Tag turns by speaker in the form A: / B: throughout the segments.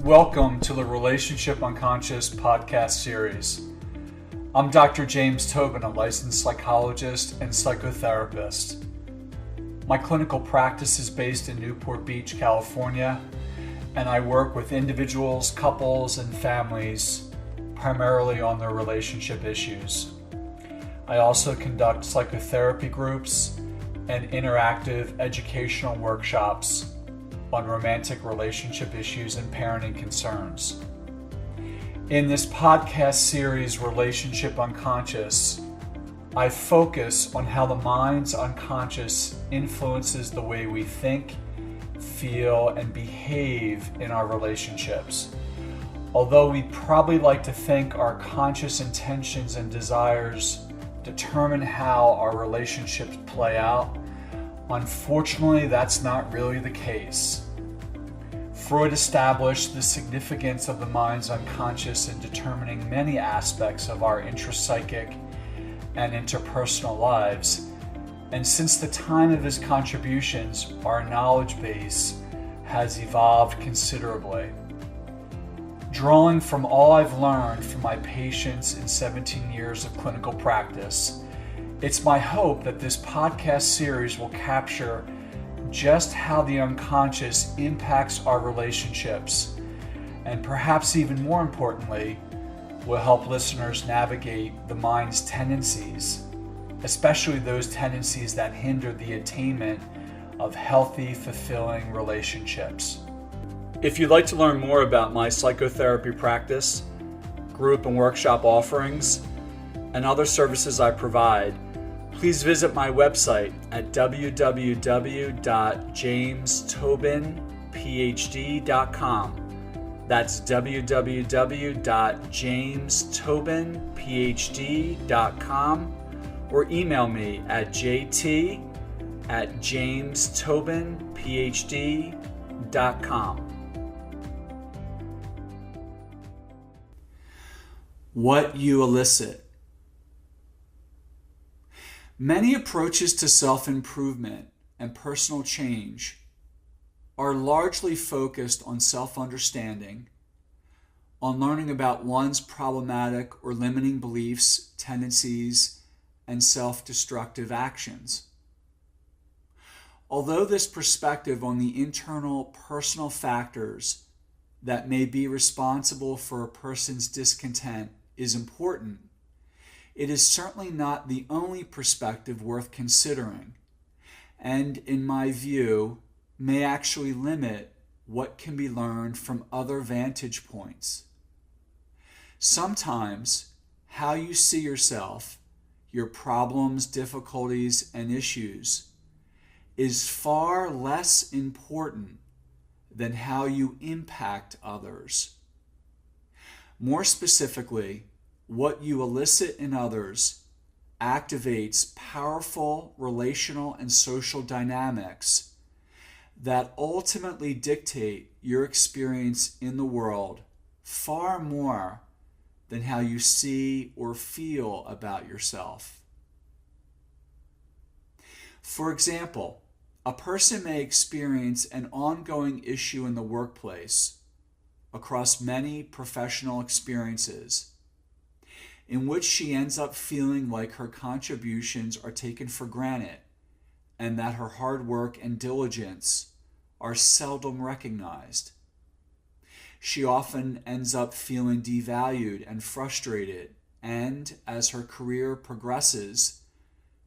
A: Welcome to the Relationship Unconscious podcast series. I'm Dr. James Tobin, a licensed psychologist and psychotherapist. My clinical practice is based in Newport Beach, California, and I work with individuals, couples, and families primarily on their relationship issues. I also conduct psychotherapy groups and interactive educational workshops on romantic relationship issues and parenting concerns. In this podcast series, Relationship Unconscious, I focus on how the mind's unconscious influences the way we think, feel, and behave in our relationships. Although we probably like to think our conscious intentions and desires determine how our relationships play out, unfortunately, that's not really the case. Freud established the significance of the mind's unconscious in determining many aspects of our intrapsychic and interpersonal lives, and since the time of his contributions, our knowledge base has evolved considerably. Drawing from all I've learned from my patients in 17 years of clinical practice, it's my hope that this podcast series will capture just how the unconscious impacts our relationships, and perhaps even more importantly, will help listeners navigate the mind's tendencies, especially those tendencies that hinder the attainment of healthy, fulfilling relationships. If you'd like to learn more about my psychotherapy practice, group and workshop offerings, and other services I provide, please visit my website at www.jamestobinphd.com. That's www.jamestobinphd.com, or email me at jt@jamestobinphd.com. What you elicit. Many approaches to self-improvement and personal change are largely focused on self-understanding, on learning about one's problematic or limiting beliefs, tendencies, and self-destructive actions. Although this perspective on the internal personal factors that may be responsible for a person's discontent is important, it is certainly not the only perspective worth considering, and in my view, may actually limit what can be learned from other vantage points. Sometimes, how you see yourself, your problems, difficulties, and issues, is far less important than how you impact others. More specifically, what you elicit in others activates powerful relational and social dynamics that ultimately dictate your experience in the world far more than how you see or feel about yourself. For example, a person may experience an ongoing issue in the workplace across many professional experiences, in which she ends up feeling like her contributions are taken for granted and that her hard work and diligence are seldom recognized. She often ends up feeling devalued and frustrated, and as her career progresses,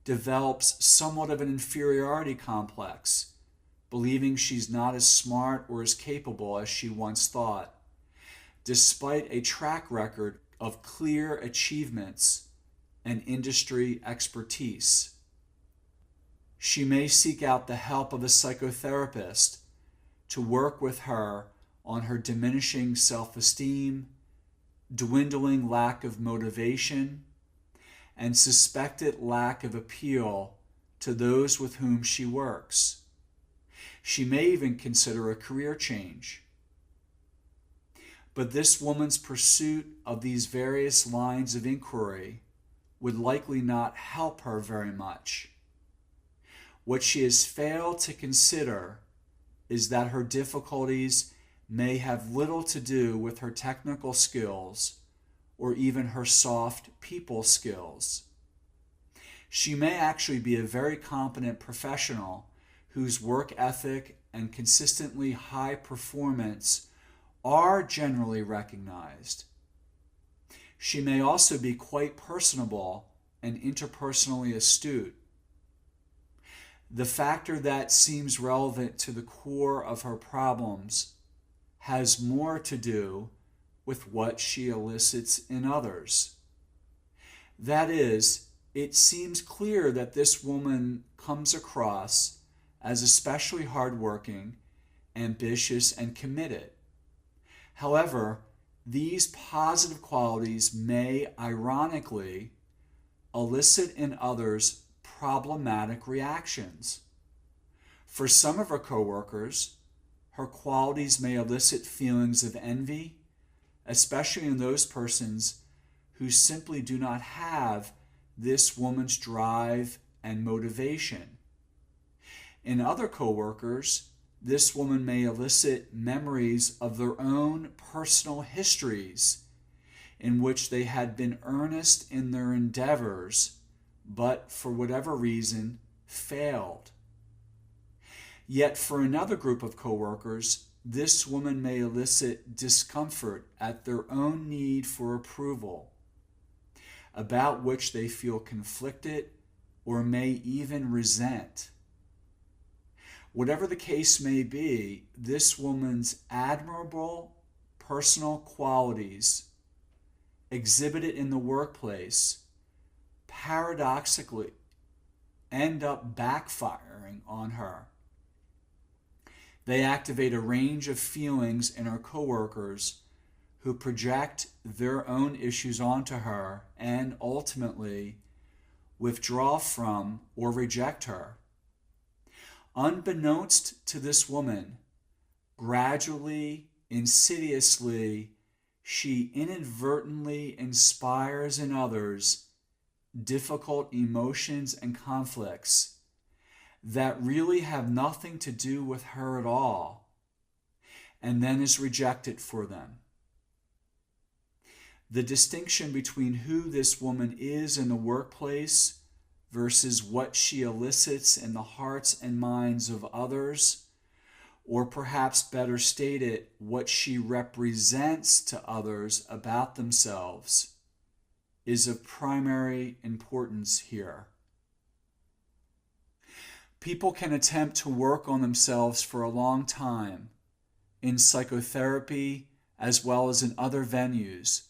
A: develops somewhat of an inferiority complex, believing she's not as smart or as capable as she once thought, despite a track record of clear achievements and industry expertise. She may seek out the help of a psychotherapist to work with her on her diminishing self-esteem, dwindling lack of motivation, and suspected lack of appeal to those with whom she works. She may even consider a career change. But this woman's pursuit of these various lines of inquiry would likely not help her very much. What she has failed to consider is that her difficulties may have little to do with her technical skills or even her soft people skills. She may actually be a very competent professional whose work ethic and consistently high performance are generally recognized. She may also be quite personable and interpersonally astute. The factor that seems relevant to the core of her problems has more to do with what she elicits in others. That is, it seems clear that this woman comes across as especially hardworking, ambitious, and committed. However, these positive qualities may, ironically, elicit in others problematic reactions. For some of her coworkers, her qualities may elicit feelings of envy, especially in those persons who simply do not have this woman's drive and motivation. In other coworkers, this woman may elicit memories of their own personal histories in which they had been earnest in their endeavors, but for whatever reason, failed. Yet for another group of coworkers, this woman may elicit discomfort at their own need for approval, about which they feel conflicted or may even resent. Whatever the case may be, this woman's admirable personal qualities exhibited in the workplace paradoxically end up backfiring on her. They activate a range of feelings in her coworkers who project their own issues onto her and ultimately withdraw from or reject her. Unbeknownst to this woman, gradually, insidiously, she inadvertently inspires in others difficult emotions and conflicts that really have nothing to do with her at all, and then is rejected for them. The distinction between who this woman is in the workplace versus what she elicits in the hearts and minds of others, or perhaps better stated, what she represents to others about themselves, is of primary importance here. People can attempt to work on themselves for a long time in psychotherapy as well as in other venues,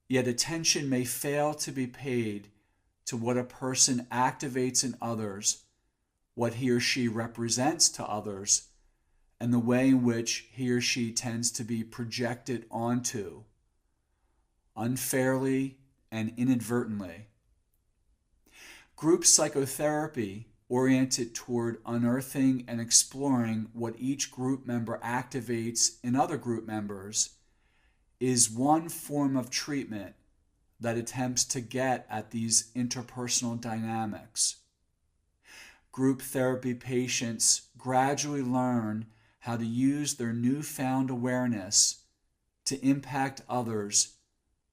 A: yet attention may fail to be paid to what a person activates in others, what he or she represents to others, and the way in which he or she tends to be projected onto, unfairly and inadvertently. Group psychotherapy, oriented toward unearthing and exploring what each group member activates in other group members, is one form of treatment that attempts to get at these interpersonal dynamics. Group therapy patients gradually learn how to use their newfound awareness to impact others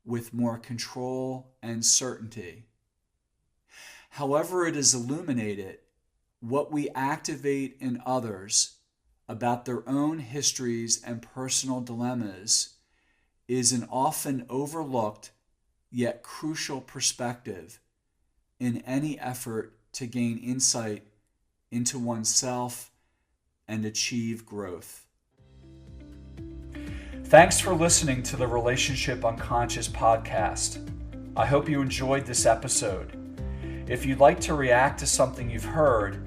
A: with more control and certainty. However it is illuminated, what we activate in others about their own histories and personal dilemmas is an often overlooked yet crucial perspective in any effort to gain insight into oneself and achieve growth. Thanks for listening to the Relationship Unconscious podcast. I hope you enjoyed this episode. If you'd like to react to something you've heard,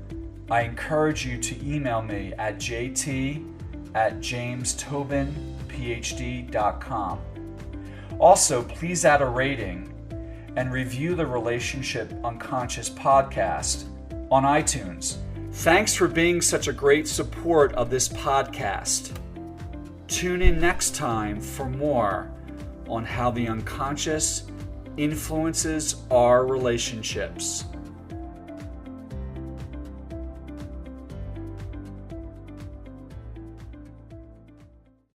A: I encourage you to email me at jt@jamestobinphd.com. Also, please add a rating and review the Relationship Unconscious podcast on iTunes. Thanks for being such a great support of this podcast. Tune in next time for more on how the unconscious influences our relationships.